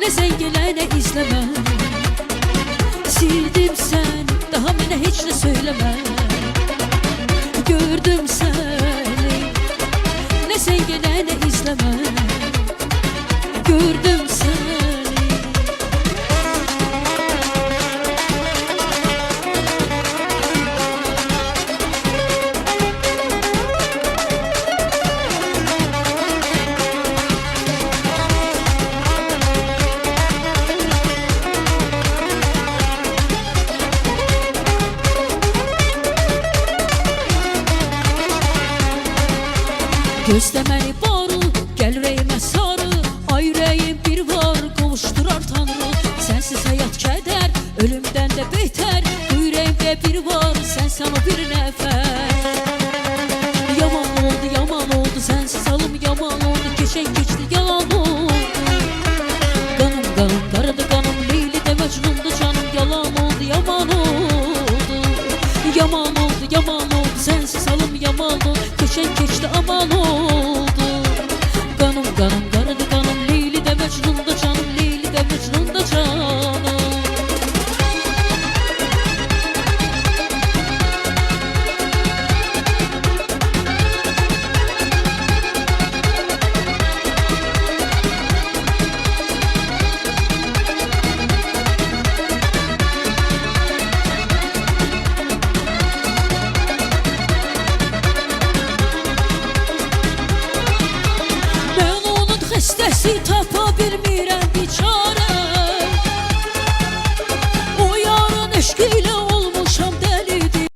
Ne sen gele ne izleme. Sildim sen daha mənə heç nə söyləmə. Gördüm səni, ne sen gele ne izleme. Gördüm səni. Gözlə məni